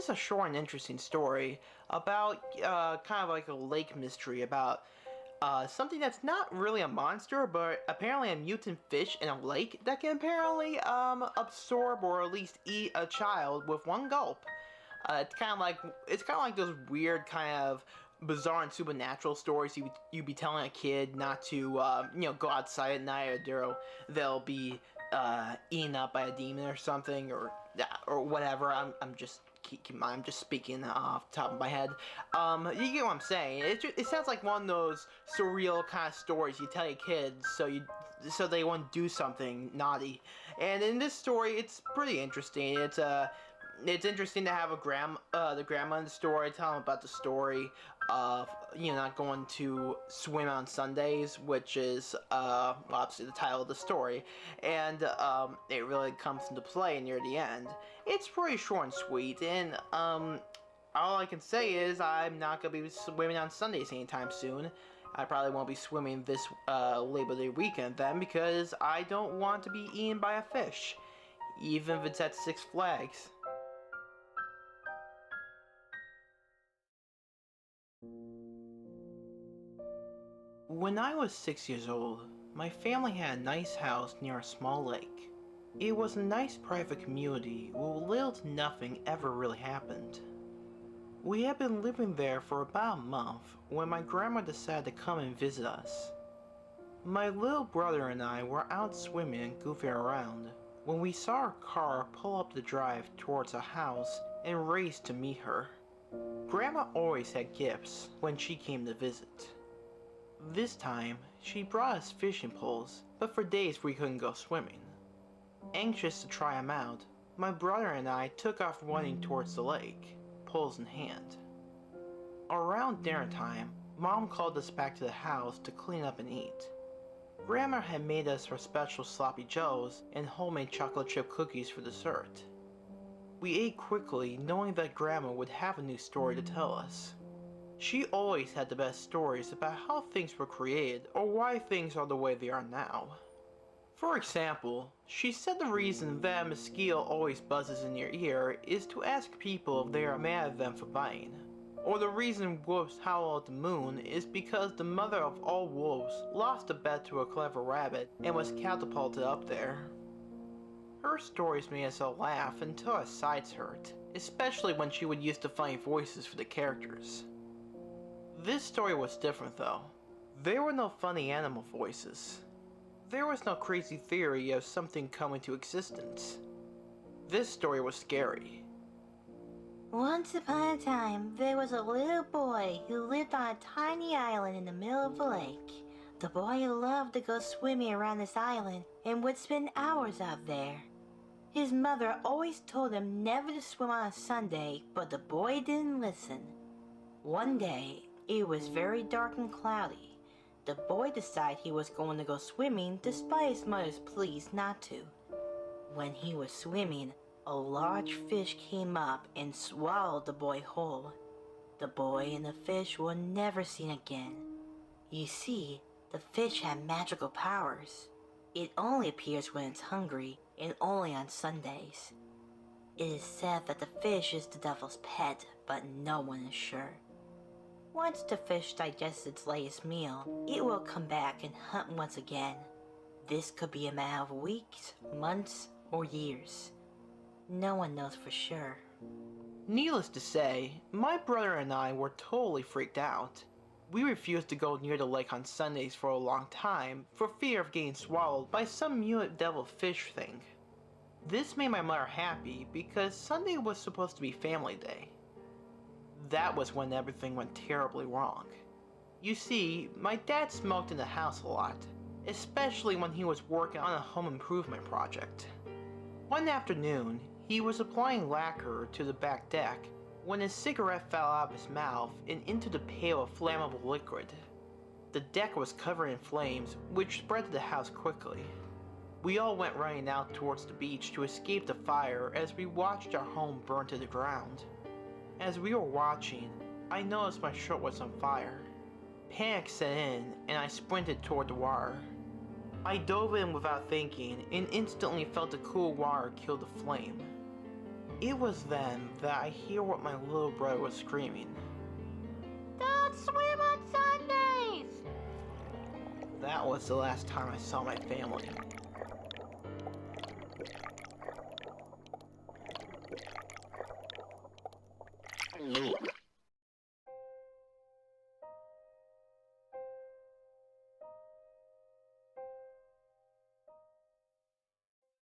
is a short and interesting story about kind of like a lake mystery about something that's not really a monster, but apparently a mutant fish in a lake that can apparently absorb or at least eat a child with one gulp. It's kind of like those weird kind of bizarre and supernatural stories you'd be telling a kid not to go outside at night, or they'll be eaten up by a demon or something, or whatever. I'm just speaking off the top of my head. You get what I'm saying. It sounds like one of those surreal kind of stories you tell your kids so they want to do something naughty. And in this story, it's pretty interesting. It's interesting to have the grandma in the story, tell them about the story of not going to swim on Sundays, which is obviously the title of the story, and it really comes into play near the end. It's pretty short and sweet, and all I can say is I'm not gonna be swimming on Sundays anytime soon. I probably won't be swimming this Labor Day weekend then, because I don't want to be eaten by a fish, even if it's at Six Flags. When I was 6 years old, my family had a nice house near a small lake. It was a nice private community where little to nothing ever really happened. We had been living there for about a month when my grandma decided to come and visit us. My little brother and I were out swimming and goofing around when we saw her car pull up the drive towards our house and raced to meet her. Grandma always had gifts when she came to visit. This time, she brought us fishing poles, but for days we couldn't go swimming. Anxious to try them out, my brother and I took off running towards the lake, poles in hand. Around dinner time, Mom called us back to the house to clean up and eat. Grandma had made us her special sloppy joes and homemade chocolate chip cookies for dessert. We ate quickly, knowing that Grandma would have a new story to tell us. She always had the best stories about how things were created or why things are the way they are now. For example, she said the reason that a mosquito always buzzes in your ear is to ask people if they are mad at them for biting. Or the reason wolves howl at the moon is because the mother of all wolves lost a bet to a clever rabbit and was catapulted up there. Her stories made us all laugh until our sides hurt, especially when she would use the funny voices for the characters. This story was different though. There were no funny animal voices. There was no crazy theory of something coming to existence. This story was scary. Once upon a time, there was a little boy who lived on a tiny island in the middle of the lake. The boy loved to go swimming around this island and would spend hours out there. His mother always told him never to swim on a Sunday, but the boy didn't listen. One day, it was very dark and cloudy. The boy decided he was going to go swimming despite his mother's pleas not to. When he was swimming, a large fish came up and swallowed the boy whole. The boy and the fish were never seen again. You see, the fish had magical powers. It only appears when it's hungry and only on Sundays. It is said that the fish is the devil's pet, but no one is sure. Once the fish digests its latest meal, it will come back and hunt once again. This could be a matter of weeks, months, or years. No one knows for sure. Needless to say, my brother and I were totally freaked out. We refused to go near the lake on Sundays for a long time for fear of getting swallowed by some mutant devil fish thing. This made my mother happy because Sunday was supposed to be family day. That was when everything went terribly wrong. You see, my dad smoked in the house a lot, especially when he was working on a home improvement project. One afternoon, he was applying lacquer to the back deck when his cigarette fell out of his mouth and into the pail of flammable liquid. The deck was covered in flames, which spread to the house quickly. We all went running out towards the beach to escape the fire as we watched our home burn to the ground. As we were watching, I noticed my shirt was on fire. Panic set in, and I sprinted toward the water. I dove in without thinking, and instantly felt the cool water kill the flame. It was then that I hear what my little brother was screaming. Don't swim on Sundays! That was the last time I saw my family.